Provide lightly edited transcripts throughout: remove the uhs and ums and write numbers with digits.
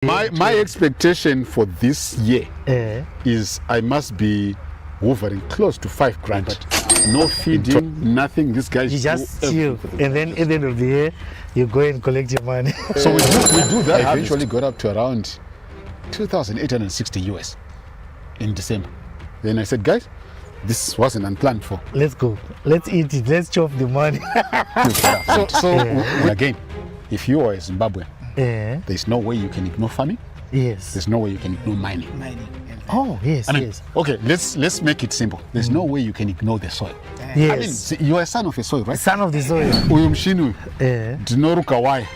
My expectation for this year is I must be hovering close to 5 grand. But no feeding, nothing. This guy you just chill, and then at the end of the year, you go and collect your money. So we do that. I eventually got up to around 2,860 US in December. Then I said, guys, this wasn't unplanned for. Let's go. Let's eat it. Let's chop the money. Again, if you are a Zimbabwean, there's no way you can ignore farming. Yes. There's no way you can ignore mining. Oh, yes, yes. Okay, let's make it simple. There's no way you can ignore the soil. Yes. I mean, you're a son of the soil, right? Son of the soil. Uyumshinu. Dinoruka why?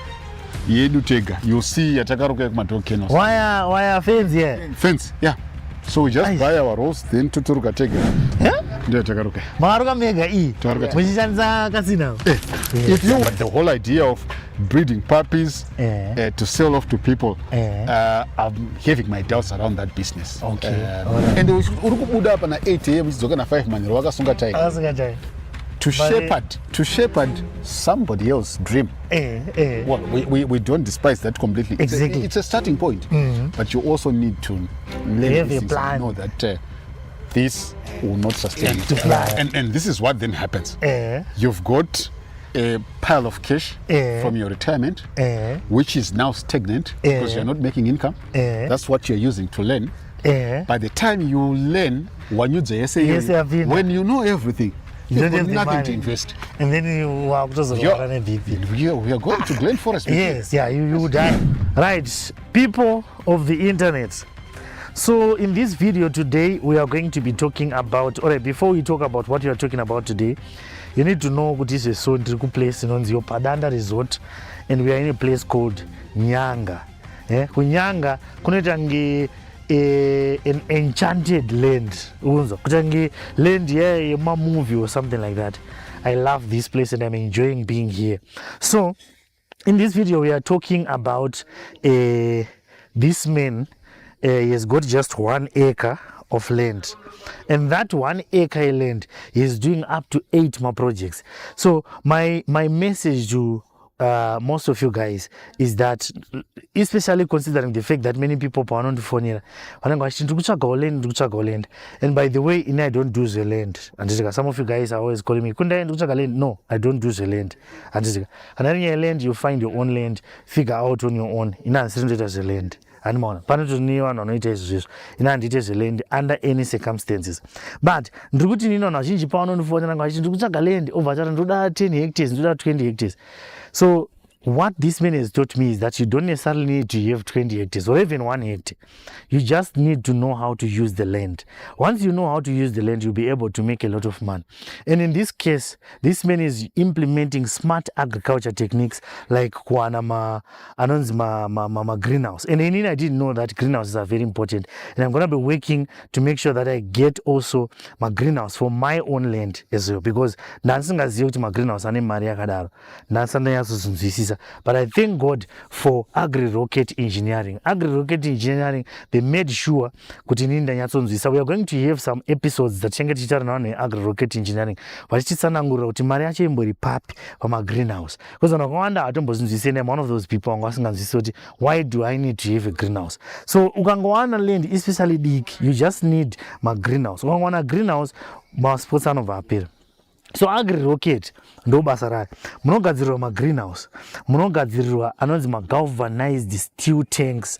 Yedu tega. You see yatakaruka kumadokeno. Why fence here? Fence, yeah. So we just buy our rows, then tuturuka tega. Ndio takaruka. Maruka mega e. Mujishanza kasina. If you want the whole idea of breeding puppies to sell off to people, I'm having my doubts around that business. Okay. And we urukubuda hapa na 8 AM zoga na 5 man wakasunga tai. To shepherd somebody else's dream. Well, we don't despise that completely. Exactly. It's a starting point. But you also need to learn things and know that this will not sustain it. And this is what then happens. You've got a pile of cash from your retirement, which is now stagnant because you're not making income. That's what you're using to learn. By the time you learn, when you know everything, you don't have nothing to invest. And then you walk to the we are going to Glen Forest. Yes, you die. Right, people of the internet. So in this video today, we are going to be talking about, before we talk about what you are talking about today, you need to know what is a so place in Onzio Padanda Resort, and we are in a place called Nyanga. Kunyanga, kunetangi an enchanted land. Kutangi land, a movie or something like that. I love this place and I'm enjoying being here. So in this video, we are talking about this man. He has got just 1 acre of land, and that 1 acre land he is doing up to 8 more projects. So my message to most of you guys is that, especially considering the fact that many people are on the phone here, and by the way, I don't do the land. And some of you guys are always calling me Kundai. No, I don't do the land. And in your land, you find your own land, figure out on your own. As the land. And more. It is a land under any circumstances. But land over 10 hectares, 20 hectares. So what this man has taught me is that you don't necessarily need to have 20 hectares or even 1 hectare. You just need to know how to use the land. Once you know how to use the land, you'll be able to make a lot of money. And in this case, this man is implementing smart agriculture techniques like ma greenhouse. And I didn't know that greenhouses are very important. And I'm going to be working to make sure that I get also my greenhouse for my own land as well. Because my greenhouse but I thank God for agri-rocket engineering. Agri-rocket engineering, they made sure so we are going to have some episodes that on agri-rocket engineering. From a greenhouse. Because I'm one of those people why do I need to have a greenhouse? So land, especially big, you just need my greenhouse. A greenhouse must put some of our appeal. So agri-rocket ndo basa rake. Munogadzirwa ma greenhouse. Munogadzirwa anonzi ma galvanized steel tanks.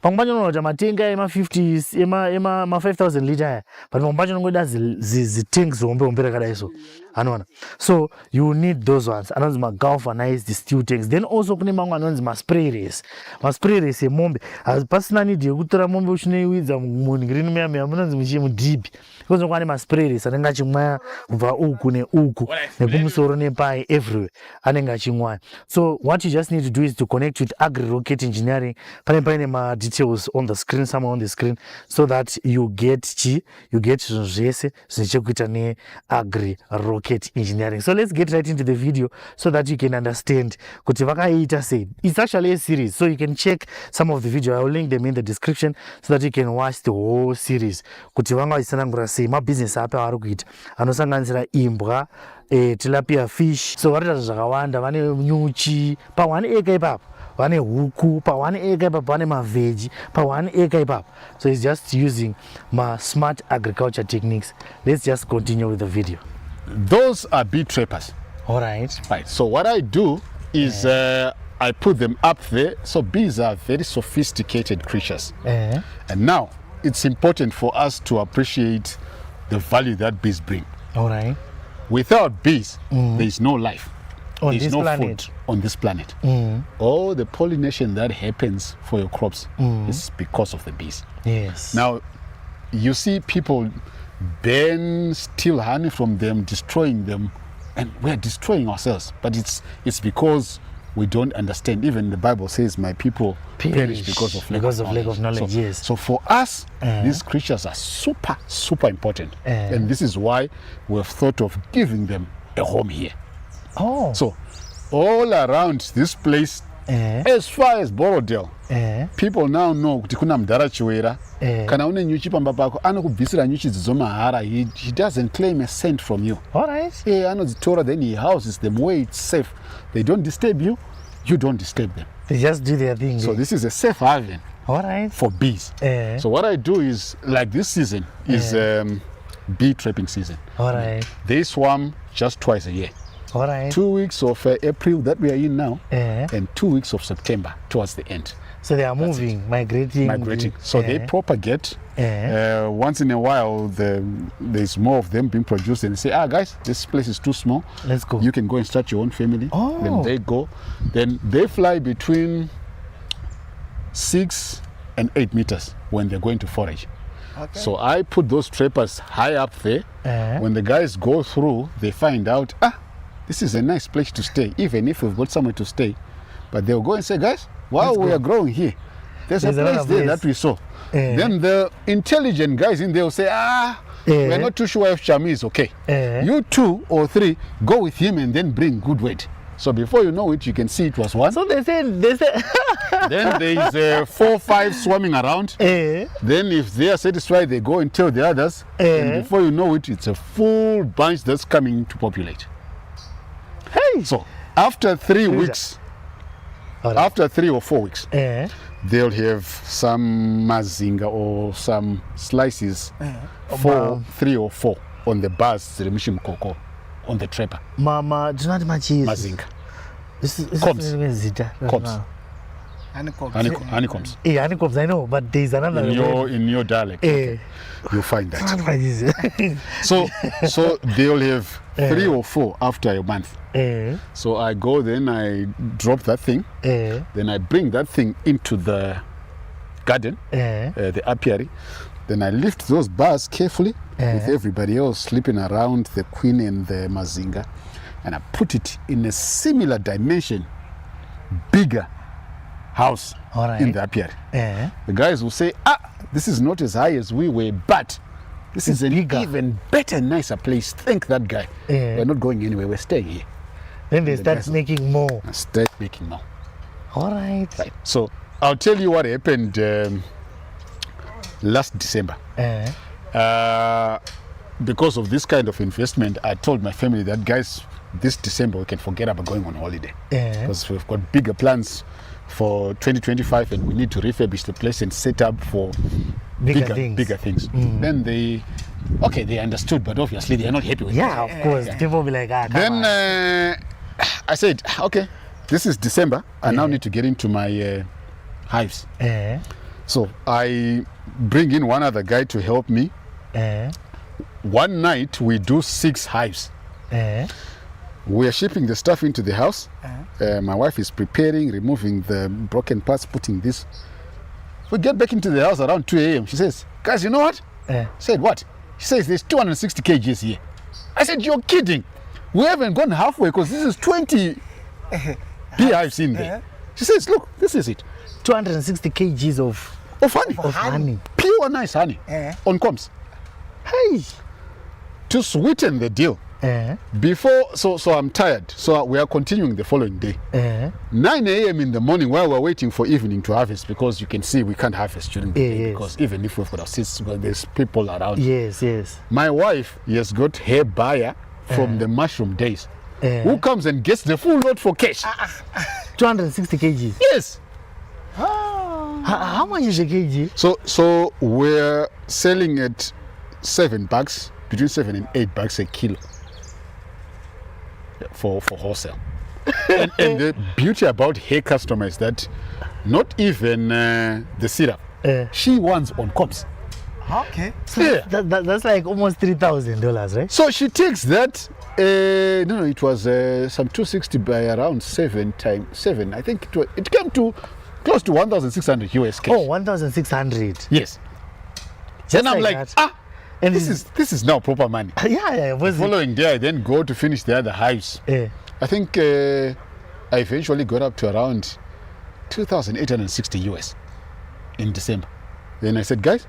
Pambacho unoita matenga ema 50 ema 5000 liter. But pambacho unongoda zi tanks zombe kadaiso. Anona. So you need those ones. Anonzi ma galvanized steel tanks. Then also kune mangu anonzi ma spray race. Ma spray race mombe. As personally ndiye kutora mombe uchinewiza mungreen mea munonzi muchimu deep. Because one ma spray race anenga chimwa kubva uku neuku nekumusoro nepai everywhere anenga chimwa. So what you just need to do is to connect with agri-rocket engineering. Pane ma details on the screen, somewhere on the screen, so that you get zvese zvichekuita ne agri-rocket engineering. So let's get right into the video so that you can understand kuti vakaita sei. It's actually a series, so you can check some of the video. I will link them in the description so that you can watch the whole series. Kuti vanga isanangura sei ma business apa vari kuita anosanganisira imbwa, tilapia fish. So varita zvakawanda, vane nyuchi pa 1 acre ipapo vane huku pa 1 acre ipapo vane maveggie pa 1 acre ipapo. So he's just using my smart agriculture techniques. Let's just continue with the video. Those are bee trappers. All right. Right. So what I do is I put them up there. So bees are very sophisticated creatures. And now it's important for us to appreciate the value that bees bring. All right. Without bees, there is no life. On There's this no planet. food on this planet. All the pollination that happens for your crops is because of the bees. Yes. Now, you see people burn, steal honey from them, destroying them, and we're destroying ourselves. But it's because we don't understand. Even the Bible says, my people perish because of lack of knowledge. Yes. So for us, these creatures are super, super important. And this is why we've thought of giving them a home here. Oh. So all around this place, as far as Borodale, people now know kuti kuna mdara chiwera. Kana une nyuchi pamba pako anokubvisira nyuchi dzomahara. He doesn't claim a cent from you. All right. Anodzitora, then he houses them where it's safe. They don't disturb you, you don't disturb them. They just do their thing. So this is a safe haven. All right. For bees. So what I do is, like this season is bee trapping season. All right. They swarm just twice a year. All right. 2 weeks of April that we are in now, and 2 weeks of September towards the end. So they are moving, migrating. So they propagate. Once in a while, there's more of them being produced, and they say, guys, this place is too small. Let's go. You can go and start your own family. Then they go. Then they fly between 6 and 8 meters when they're going to forage. Okay. So I put those trappers high up there. When the guys go through, they find out, this is a nice place to stay, even if we've got somewhere to stay. But they'll go and say, guys, while we are growing here, there's a place there that we saw. Then the intelligent guys in there will say, we're not too sure if Chami is okay. You 2 or 3 go with him and then bring good weight. So before you know it, you can see it was one. So they say. Then there is 4 or 5 swarming around. Then if they are satisfied, they go and tell the others. And before you know it, it's a full bunch that's coming to populate. Hey. So after 3 weeks, after 3 or 4 weeks, they'll have some mazinga or some slices, 3 or 4 on the bars, cocoa, on the trapper. Mama, do not mazinga. This is Combs. Honeycombs. Honeycombs, I know, but there's another in your dialect. You'll find that. So they'll have 3 or 4 after a month. So I go, then I drop that thing. Then I bring that thing into the garden, the apiary. Then I lift those bars carefully with everybody else sleeping around, the queen and the mazinga, and I put it in a similar dimension, bigger house in the apiary. The guys will say, this is not as high as we were, but this is an even better, nicer place. Thank that guy. We're not going anywhere, we're staying here. Then they start making more. Start making more. All right. So I'll tell you what happened last December. Because of this kind of investment, I told my family that, guys, this December we can forget about going on holiday. Because we've got bigger plans for 2025 and we need to refurbish the place and set up for bigger things. Then they understood, but obviously they are not happy with it. Yeah, of course. People will be like, then I said, okay, this is December. I now need to get into my hives. So I bring in one other guy to help me. One night we do 6 hives. We are shipping the stuff into the house. My wife is preparing, removing the broken parts, putting this. We get back into the house around 2 a.m. She says, guys, you know what? I said, what? She says, there's 260 kgs here. I said, you're kidding. We haven't gone halfway because this is 20 beehives in there. She says, look, this is it. 260 kgs of honey. Of honey. Pure nice honey on combs. Hey. To sweeten the deal. Before, so I'm tired. So we are continuing the following day. 9 a.m. in the morning while we're waiting for evening to harvest, because you can see we can't harvest during the day because even if we've got our seats, there's people around. Yes. My wife has got her buyer from the mushroom days. who comes and gets the full load for cash. 260 kgs. Yes. How much is a kg? So we're selling at $7, between $7 and $8 a kilo for wholesale. and the beauty about her customer is that not even the syrup, she wants on comps. Okay. So that's like almost $3,000, right? So she takes that. No, it was some 260 by around 7 times 7. I think it came to close to 1,600 US cash. Oh, 1,600. Yes. Just then I'm like that. And this is now proper money. Yeah. The following day, I then go to finish the other hives. I think I eventually got up to around 2,860 US in December. Then I said, guys,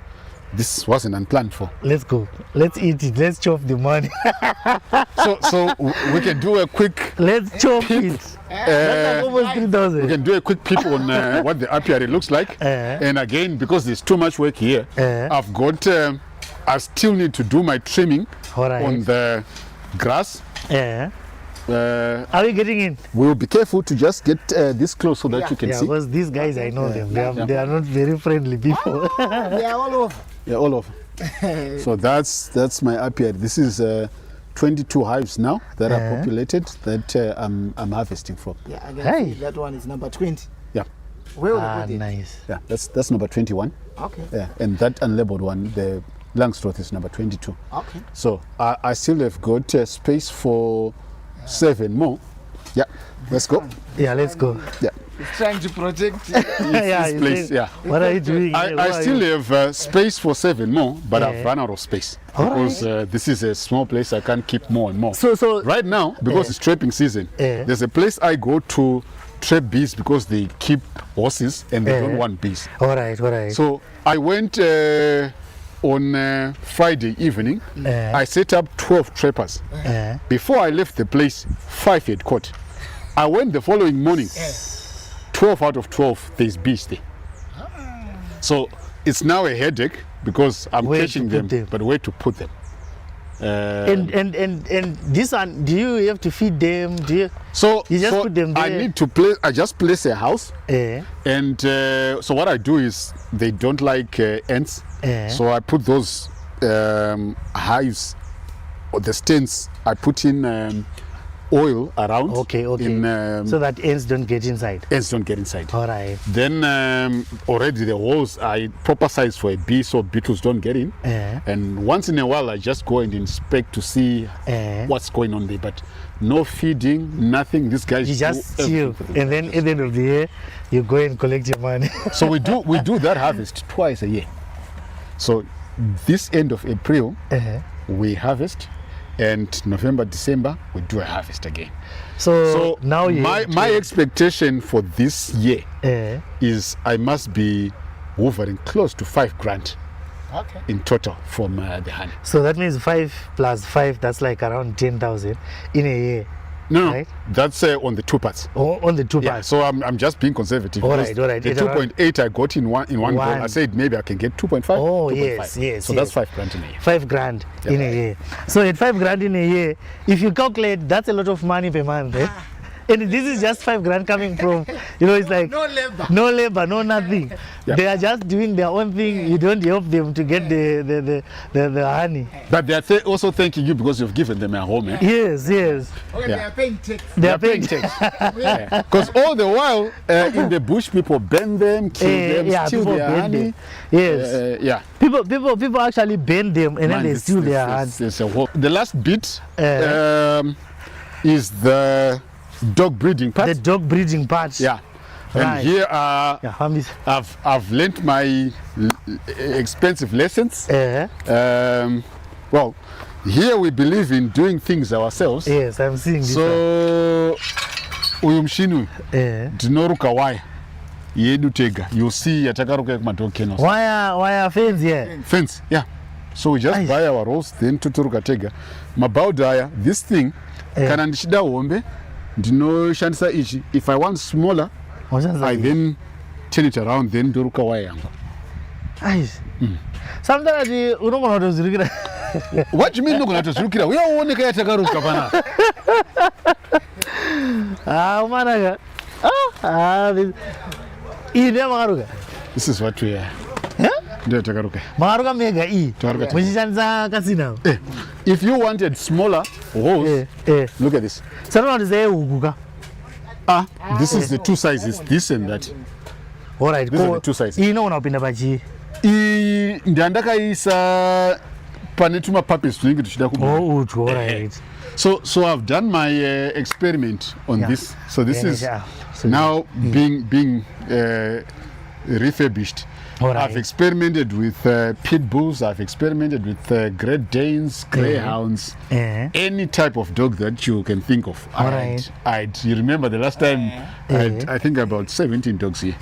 this wasn't unplanned for. Let's go. Let's eat it. Let's chop the money. so we can do a quick. Let's chop it. That's like almost 3,000. We can do a quick peep on what the apiary looks like. And again, because there's too much work here, I've got. I still need to do my trimming on the grass. Are we getting in? We'll be careful to just get this close so that you can see. Because these guys, I know them. They are not very friendly people. They are all over. Yeah, all over. So that's my apiary. This is 22 hives now that are populated that I'm harvesting from. Yeah, I can see that one is number 20. Yeah. Where will they put it? Nice. Yeah, that's number 21. Okay. Yeah, and that unlabeled one, the Langstroth, is number 22. Okay. So I still have got space for 7 more. Yeah, let's go. Yeah, let's go. Yeah. It's trying to protect this place. Yeah. What are you doing? I still have space for 7 more, but I've run out of space because this is a small place. I can't keep more and more. So right now, because it's trapping season, there's a place I go to trap bees because they keep horses and they don't want bees. All right. So I went on Friday evening. I set up 12 trappers. Before I left the place, 5 had caught. I went the following morning. 12 out of 12, there's bees there. So it's now a headache because I'm catching them, but where to put them? And this one, do you have to feed them? You just put them there? I just place a house. And so what I do is they don't like ants. So I put those hives or the stands, I put in oil around. Okay. So that ants don't get inside. Ants don't get inside. All right. Then already the holes are proper size for a bee so beetles don't get in. And once in a while I just go and inspect to see what's going on there. But no feeding, nothing. These guys you just chill, and then at the end of the year you go and collect your money. So we do that harvest twice a year. So this end of April we harvest. And November, December, we do a harvest again. So now my expectation for this year is I must be hovering close to $5,000 in total from the honey. So that means 5 plus 5, that's like around 10,000 in a year. No, right? That's on the 2 parts. Oh, on the 2 parts. So I'm just being conservative. All right. The 2.8 I got in one go. I said maybe I can get 2.5. Oh, 2.5. yes. So that's $5,000 in a year. $5,000 in a year. So at $5,000 in a year, if you calculate, that's a lot of money per month. And this is just $5,000 coming from, it's like no labor, no nothing. Yeah. They are just doing their own thing. You don't help them to get the honey. But they are also thanking you because you've given them a home. Yes. Okay, they are paying tax. They are paying tax. Because all the while in the bush, people burn them, kill them, steal their honey. Them. Yes. People actually burn them and then they steal their honey. The last bit is the dog breeding part. The dog breeding part. Yeah. And here I've learnt my expensive lessons. Well, here we believe in doing things ourselves. Yes, I'm seeing this. So uyumshinu dinoruka wire yedu tega. You see yatakaruka kumadog kennels. Wire fence here. Fence, yeah. So we just buy our rolls, then tuturuka tega. Mabaudaya, this thing kana ndishida hombe ndinoshandisa ichi. If I want smaller, I then turn it around, then doruka wire yangu. Sometimes you don't know how to What do you mean no gonna tuzurukira? We don't want to get takaruka pana. Managa. This is what we are. Ndio takaruka. Magaruka mega E. Mujishanza kasina. If you wanted smaller holes, look at this. This is the two sizes, this and that. All right, these are the two sizes. Ndiandaka isa panetuma puppies tuningi tushida all right. So I've done my experiment on this. So this is now being refurbished. Right. I've experimented with pit bulls. I've experimented with Great Danes, greyhounds, any type of dog that you can think of. You remember the last time I think about 17 dogs here.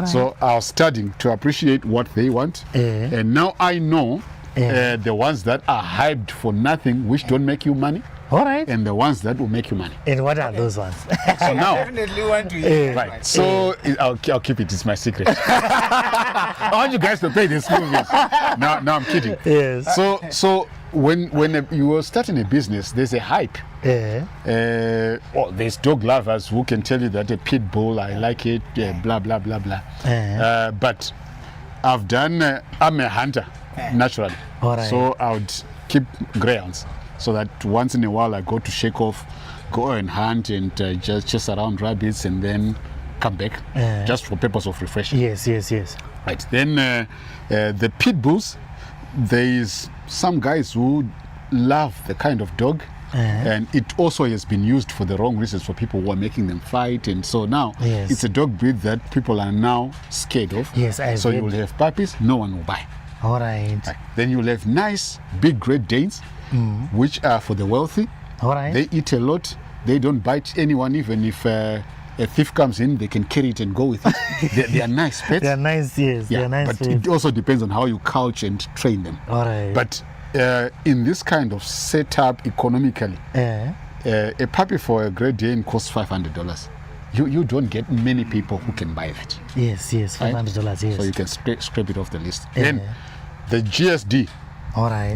So I was studying to appreciate what they want, and now I know the ones that are hyped for nothing, which don't make you money. All right. And the ones that will make you money. And what are those ones? So now, Definitely want to hear. right. So I'll keep it. It's my secret. I want you guys to pay the school fees. No, I'm kidding. Yes. So when you are starting a business, there's a hype. There's dog lovers who can tell you that a pit bull, I like it. Blah blah blah blah. But I've done. I'm a hunter naturally. All right. So I would keep greyhounds. So that once in a while I go to shake off, go and hunt and just chase around rabbits and then come back just for purpose of refreshing. Yes. Right. Then the pit bulls, there is some guys who love the kind of dog and it also has been used for the wrong reasons for people who are making them fight, and so now it's a dog breed that people are now scared of. Yes, so you will have puppies, no one will buy. All right. Then you'll have nice big Great Danes, which are for the wealthy. All right. They eat a lot. They don't bite anyone. Even if a thief comes in, they can carry it and go with it. they are nice pets. They are nice, yes. Yeah, they are nice but pets. it also depends on how you couch and train them. All right. But in this kind of setup economically, a puppy for a Great Dane costs $500. You don't get many people who can buy that. Yes, $500, yes. So you can scrape it off the list. Then the GSD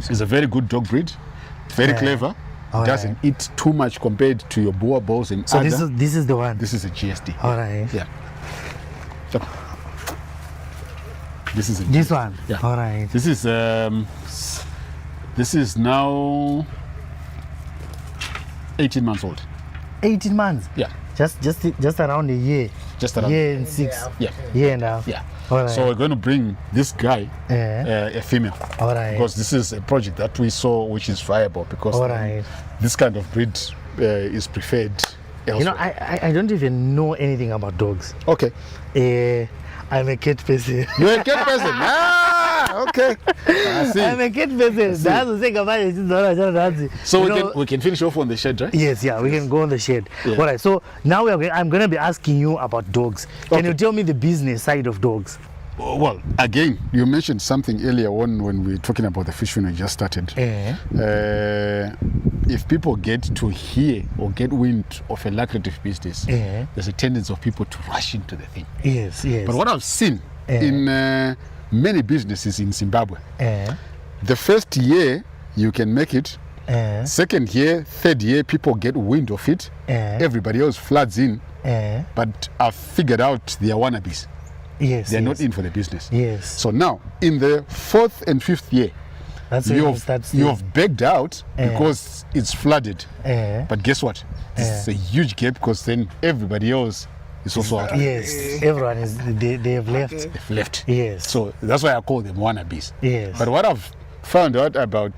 is a very good dog breed, very clever. Doesn't eat too much compared to your boer bulls and so other. this is the one. This is a GSD. All right. Yeah. So, this is this one. Yeah. All right. This is now 18 months old. 18 months. Yeah. Just around a year. Just around. Year and 6. Yeah. Year and a half. Yeah. All right. So we're going to bring this guy, a female. All right. Because this is a project that we saw which is viable, because this kind of breed is preferred elsewhere. You know, I don't even know anything about dogs. Okay. I'm a cat person. You're a cat person? Okay. I see. I'm a cat person. That's the thing about it. So we can finish off on the shed, right? Yes, we can go on the shed. Yeah. All right, so now I'm going to be asking you about dogs. Can you tell me the business side of dogs? Well, again, you mentioned something earlier on when we were talking about the fish when we just started. If people get to hear or get wind of a lucrative business, there's a tendency of people to rush into the thing. Yes. But what I've seen in many businesses in Zimbabwe, the first year you can make it, second year, third year, people get wind of it, everybody else floods in, but I've figured out they are wannabes. Yes, they're not in for the business. Yes. So now, in the fourth and fifth year, you've begged out because it's flooded. But guess what? It's a huge gap, because then everybody else is also out. Yes, everyone is. They have left. They've left. Yes. So that's why I call them wannabes. Yes. But what I've found out about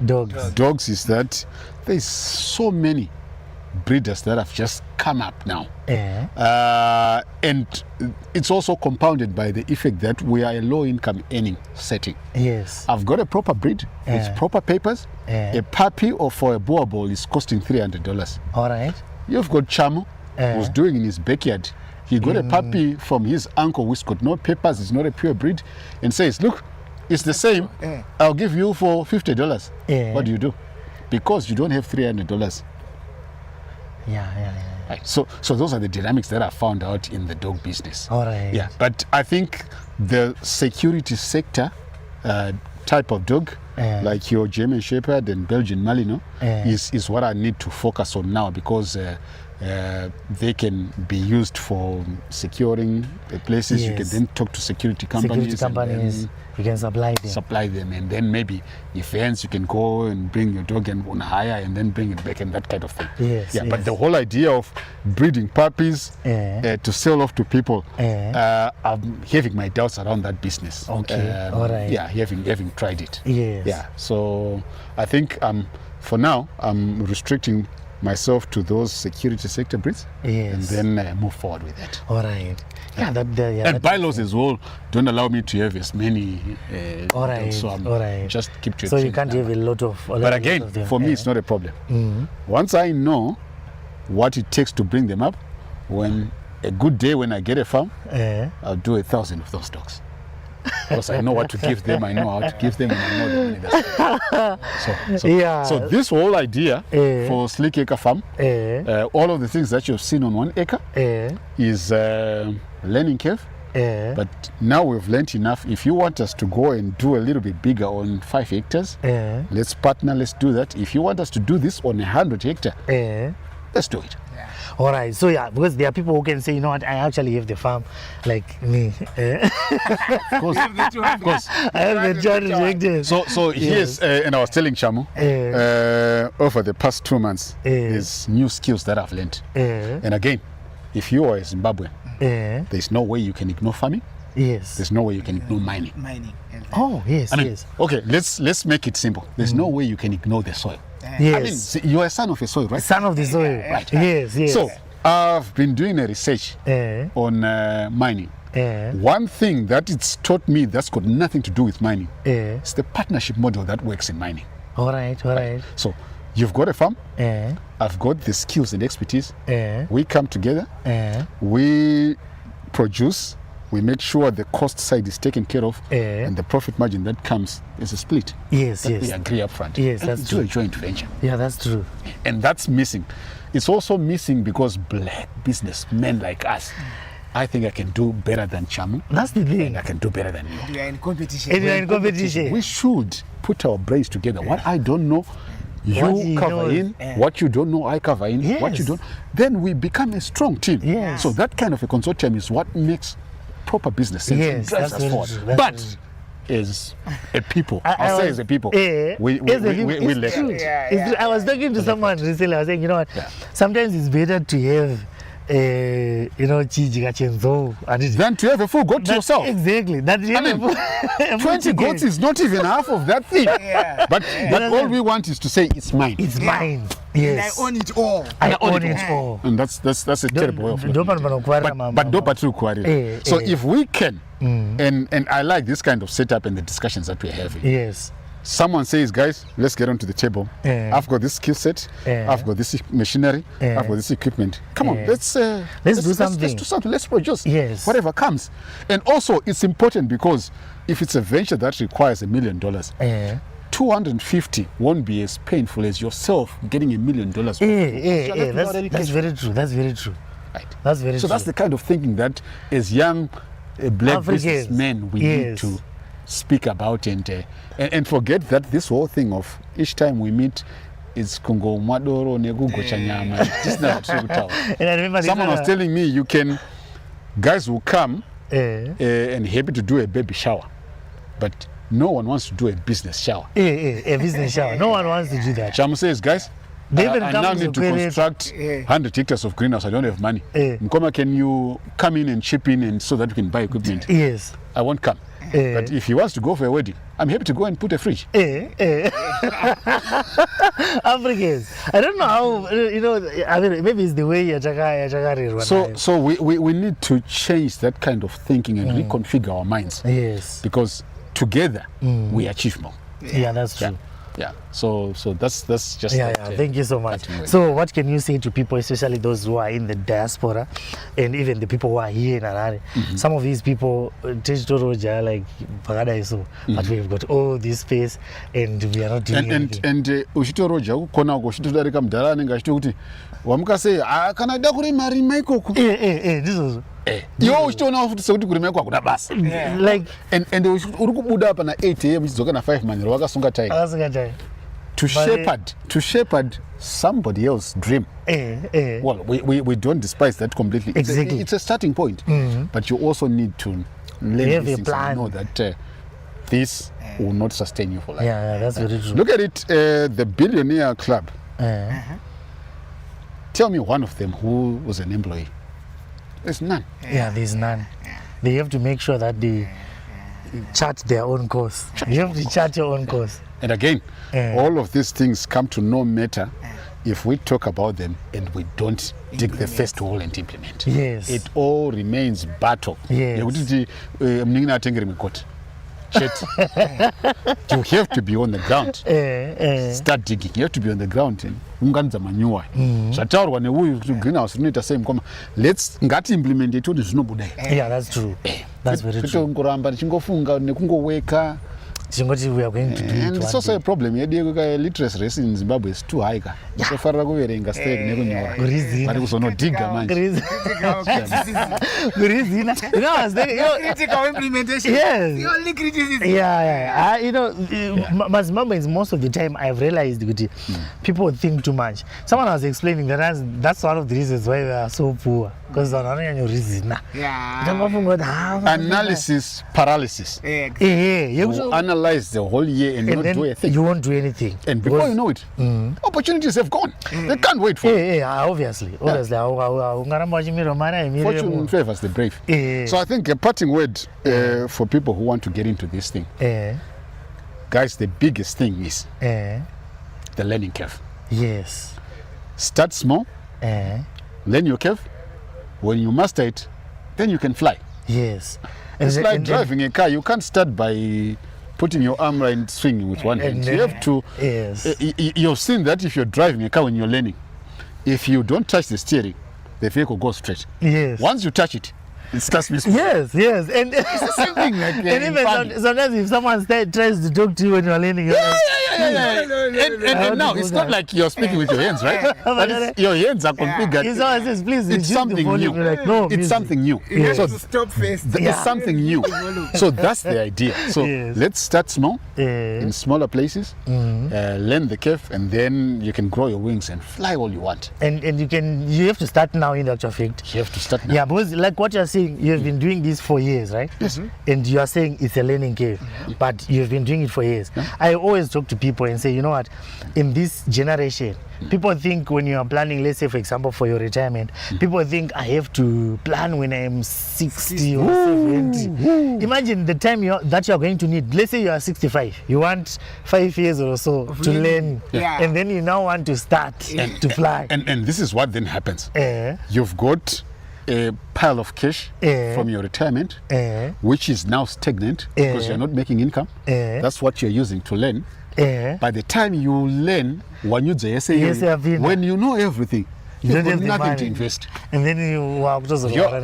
dogs is that there's so many breeders that have just come up now. And it's also compounded by the effect that we are a low-income earning setting. Yes. I've got a proper breed, it's proper papers. A puppy or for a boer bull is costing $300. All right. You've got Chamo, who's doing in his backyard. He got a puppy from his uncle who's got no papers, it's not a pure breed, and says, look, it's the same, I'll give you for $50. What do? Because you don't have $300. Yeah. Right. So those are the dynamics that I found out in the dog business. All right. Yeah, but I think the security sector type of dog, like your German Shepherd and Belgian Malinois, is what I need to focus on now, because they can be used for securing places. Yes. You can then talk to security companies. You can supply them. And then maybe events, you can go and bring your dog and on hire and then bring it back and that kind of thing. But the whole idea of breeding puppies to sell off to people, I'm having my doubts around that business. Okay, all right. Yeah, having tried it. Yes. Yeah, so I think for now I'm restricting myself to those security sector breeds, and then move forward with that. All right. And bylaws as well don't allow me to have as many. All right. So I'm just keep to. So you can't have a lot of. But again, for me, it's not a problem. Once I know what it takes to bring them up, when a good day when I get a farm, I'll do 1,000 of those dogs. Because I know what to give them, I know how to give them, and I know the money that's so this whole idea for Slick Acre Farm, all of the things that you've seen on 1 acre is learning curve. But now we've learned enough. If you want us to go and do a little bit bigger on 5 hectares, let's partner, let's do that. If you want us to do this on 100 hectares, let's do it. All right, so because there are people who can say, you know what, I actually have the farm, like me. Of course. I have the 200 hectares. So here's, and I was telling Chamu, over the past 2 months, there's new skills that I've learned. And again, if you are a Zimbabwean, there's no way you can ignore farming. Yes. There's no way you can ignore mining. Oh, yes, I mean, yes. Okay, let's make it simple. There's no way you can ignore the soil. Yes. I mean, you're a son of a soil, right? Son of the soil. Right. Yes. So I've been doing a research on mining. One thing that it's taught me that's got nothing to do with mining is the partnership model that works in mining. All right. So you've got a farm, I've got the skills and expertise. We come together, we produce, we make sure the cost side is taken care of, and the profit margin that comes is a split. Yes. We agree up front. Yes, and that's do true. a joint venture. Yeah, that's true. And that's missing. It's also missing because black businessmen like us, I think I can do better than Chamu. That's the thing. And I can do better than you. We are in competition. And we are in competition. We should put our brains together. What I don't know, What you he cover knows. in. What you don't know, I cover in. Yes. What you don't, then we become a strong team. Yes. So that kind of a consortium is what makes proper business sense and Yes, drives that's us very forward. true. That's But as a people, I'll say as a people, we it's lack true. it. It's true. I was talking to someone recently. I was saying, you know what? Sometimes it's better to have, Than to have a full goat to yourself. Exactly. That you I mean, 20 goats is not even half of that thing. But all we want is to say it's mine. It's mine. And Yes. I own it all. I own it all. And that's a terrible way of looking at it. But no patrol. So if we can, and I like this kind of setup and the discussions that we're having. Yes. Someone says, guys, let's get onto the table. I've got this skill set. I've got this machinery. I've got this equipment. Come on, let's do something. Let's do something. Let's produce. Yes. Whatever comes. And also, it's important because if it's a venture that requires $1 million, 250 won't be as painful as yourself getting $1 million. That's very true. That's very true. Right. That's very So true. that's the kind of thinking that as young black Africans, businessmen we need to speak about and forget that this whole thing of each time we meet is Kungo Madoro Negugo Chanyama. This is not true. And I remember someone was telling me guys will come and happy to do a baby shower, but no one wants to do a business shower. A business shower. No one wants to do that. Chamu says, guys, I now need to construct 100 hectares of greenhouse. I don't have money. Mkoma, can you come in and chip in and so that we can buy equipment? Yes. I won't come. But if he wants to go for a wedding, I'm happy to go and put a fridge. Africans. I don't know how, I mean, maybe it's the way So we need to change that kind of thinking and reconfigure our minds. Yes. Because together we achieve more. Yeah, that's true. Yeah. So that's just thank you so much. So what can you say to people, especially those who are in the diaspora and even the people who are here in Harare? Some of these people like Paradise, but we've got all this space and we are not doing anything. And uchitoroja ukona kuchitodarika mudhara anenge achiti kuti wamukasei kana da kurima rima ikoko. This was iwo uchitoona futi sekuti kurime kwakuda basa like and uri kubuda apa na8 am uchidzoka na5 manhero wakasunga tiger to shepherd somebody else's dream. Well, we don't despise that completely. Exactly. It's a starting point. But you also need to learn have these a things plan. and know that this will not sustain you for life. yeah, that's very true. Look at it, the Billionaire Club. Tell me one of them who was an employee. There's none. Yeah, there's none. They have to make sure that they chart their own course. You have to chart your own course. And again, all of these things come to no matter if we talk about them and we don't dig the first hole and implement. Yes. It all remains battle. Yes. You have to be on the ground. Start digging. You have to be on the ground and unganza manure. Zvataurwa neuyu kuti greenhouse rinoita sei mukoma. Let's ngati implement it zvinobuda. Yeah, that's true. That's very true. Ngoramba ndichingofunga nekungoweka. We are going to do And it it's also a problem. Literacy rate in Zimbabwe is too high. So far kuverenga straight nekunyora. Vari kuzonodiga manje. You know, I was thinking, Critical implementation. Yes. The only criticism. yeah. You know, Zimbabweans most of the time I've realized that people think too much. Someone was explaining that that's one of the reasons why we are so poor. Because they don't have reason. Yeah. Analysis paralysis. You analyze the whole year and not do a thing. You won't do anything. And before you know it, opportunities have gone. They can't wait for it. Obviously. Fortune favors the brave. So I think a parting word for people who want to get into this thing. Guys, the biggest thing is the learning curve. Yes. Start small, learn your curve. When you master it, then you can fly. Yes. It's like driving a car. You can't start by putting your arm and swinging with one hand. You have to. Yes. You've seen that if you're driving a car when you're learning, if you don't touch the steering, the vehicle goes straight. Yes. Once you touch it, it starts missing. Yes. And it's the same thing. Like, and even sometimes if someone tries to talk to you when you're learning, you're like, And now it's not like you're speaking with your hands, right? Your hands are configured. It's something new. Like, no, it's something new. You have So to stop first. it's something new. So that's the idea. So let's start small in smaller places, learn the curve, and then you can grow your wings and fly all you want. And you have to start now in actual fact. You have to start now. Yeah, because like what you're saying, you have been doing this for years, right? Yes. And you are saying it's a learning curve, but you've been doing it for years. I always talk to people and say, you know what, in this generation, people think when you are planning, let's say for example for your retirement, people think I have to plan when I'm 60 or 70. Imagine the time that you're going to need. Let's say you are 65, you want 5 years or so to learn, and then you now want to start to fly. And this is what then happens. You've got a pile of cash from your retirement, which is now stagnant because you're not making income. That's what you're using to learn. By the time you learn, when you know everything, you don't have nothing to invest. And then you are just we are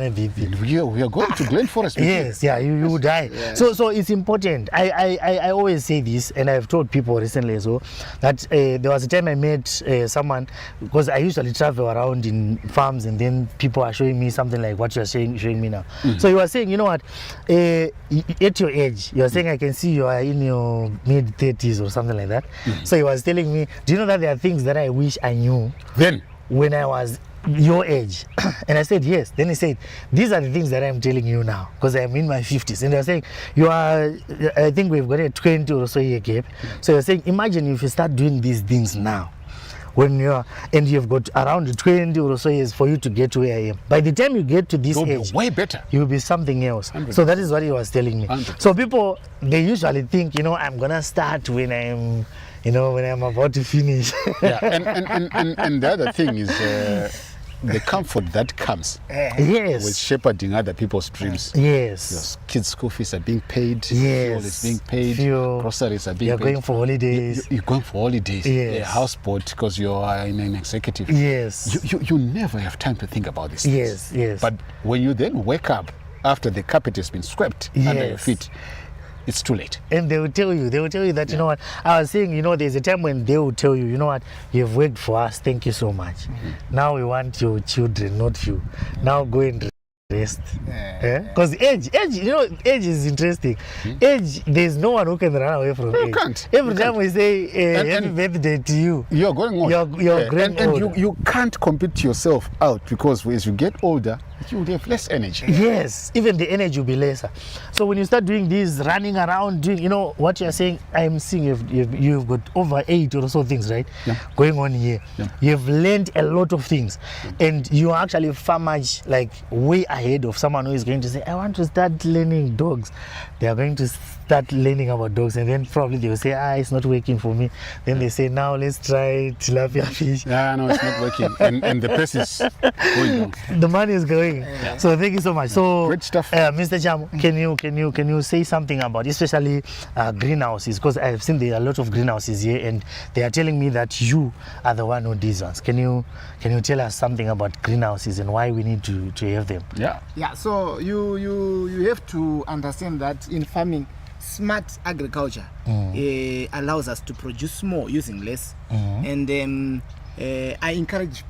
going to Glen Forest. Yes, you die. So it's important. I always say this, and I've told people recently as well, that there was a time I met someone, because I usually travel around in farms, and then people are showing me something like what you're showing me now. So you are saying, you know what, at your age, you're saying I can see you are in your mid-30s or something like that. So he was telling me, do you know that there are things that I wish I knew then when I was your age? And I said yes. Then he said, these are the things that I'm telling you now because I'm in my 50s. And they're saying, I think we've got a 20 or so year gap. So you're saying, imagine if you start doing these things now, when you've got around 20 or so years for you to get to where I am. By the time you get to this age, way better. You'll be something else. 100%. So that is what he was telling me. 100%. So people, they usually think, I'm gonna start when I'm when I'm about to finish. And the other thing is the comfort that comes with shepherding other people's dreams. Yes. Your kids' school fees are being paid. Yes. Fuel is being paid. Groceries are being You're paid. You're going for holidays. You're going for holidays. Yes. Houseboat because you are in an executive. Yes. You never have time to think about these things. Yes. But when you then wake up after the carpet has been swept under your feet, it's too late. And they will tell you that, you know what, I was saying, there's a time when they will tell you, you know what, you've worked for us, thank you so much. Now we want your children, not you. Now go and rest. Because age, age is interesting. Age, there's no one who can run away from age. Can't. Every time we say happy birthday to you, you're going on. You're growing and old. you can't compete yourself out, because as you get older, you will have less energy. Yes, even the energy will be lesser. So when you start doing this, running around, doing, what you're saying, I'm seeing you've got over 8 or so things, right? Yeah. Going on here. Yeah. You've learned a lot of things. And you are actually far much like way ahead of someone who is going to say, I want to start learning dogs. They are going to start learning about dogs, and then probably they will say, it's not working for me. Then they say, now let's try tilapia fish. Yeah, no, it's not working. and the price is going down. The money is going. So thank you so much. So great stuff. Mr. Jam, can you say something about especially greenhouses? Because I've seen there are a lot of greenhouses here, and they are telling me that you are the one who did these ones. Can you tell us something about greenhouses and why we need to have them? Yeah, so you have to understand that in farming, smart agriculture allows us to produce more using less. And I encourage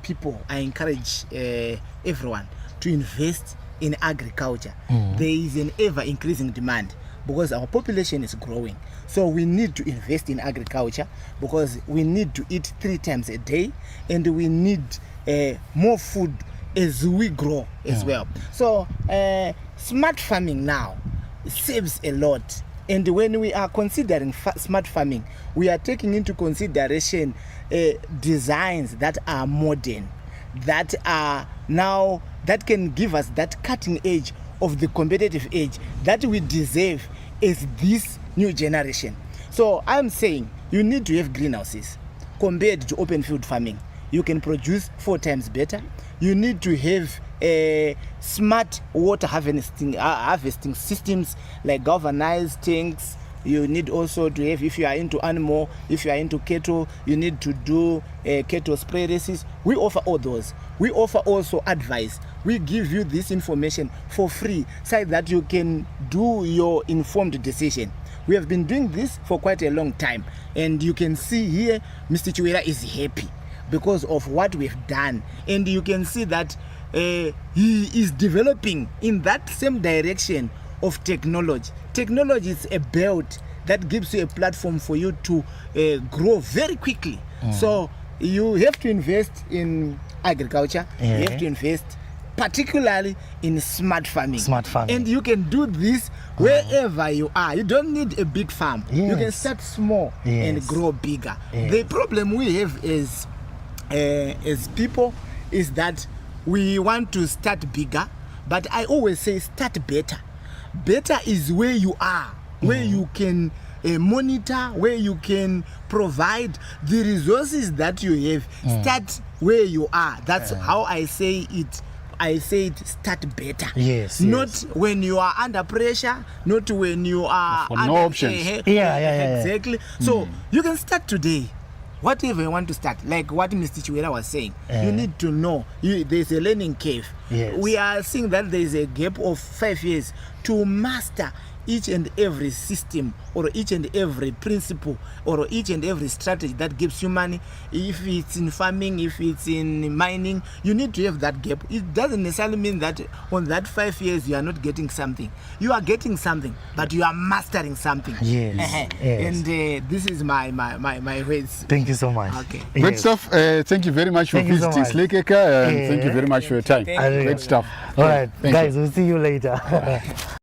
everyone to invest in agriculture. There is an ever increasing demand because our population is growing. So we need to invest in agriculture because we need to eat 3 times a day, and we need more food as we grow as well. So smart farming now saves a lot. And when we are considering smart farming, we are taking into consideration designs that are modern, that are now, that can give us that cutting edge of the competitive edge that we deserve as this new generation. So I'm saying you need to have greenhouses compared to open field farming. You can produce 4 times better. You need to have smart water harvesting systems like galvanized tanks. You need also to have, if you are into animal, if you are into cattle, you need to do cattle spray races. We offer all those. We offer also advice. We give you this information for free so that you can do your informed decision. We have been doing this for quite a long time, and you can see here Mr. Chiwera is happy because of what we've done, and you can see that he is developing in that same direction of technology. Technology is a belt that gives you a platform for you to grow very quickly. So you have to invest in agriculture. You have to invest particularly in smart farming. And you can do this wherever you are. You don't need a big farm. You can start small and grow bigger. The problem we have is as people is that we want to start bigger, but I always say start better. Better is where you are, where you can monitor, where you can provide the resources that you have. Start where you are. That's how I say it. I said start better. Not when you are under pressure, not when you are for under no options. Exactly. So you can start today. Whatever you want to start, like what Mr. Chiwera was saying, you need to know there's a learning curve. We are seeing that there's a gap of 5 years to master each and every system or each and every principle or each and every strategy that gives you money. If it's in farming, if it's in mining, you need to have that gap. It doesn't necessarily mean that on that 5 years you are not getting something. You are getting something, but you are mastering something. And this is my words. Thank you so much. Okay. Great stuff. Thank you very much for visiting Slake Acre, and thank you very much for your time. Great stuff. All right, guys, we'll see you later.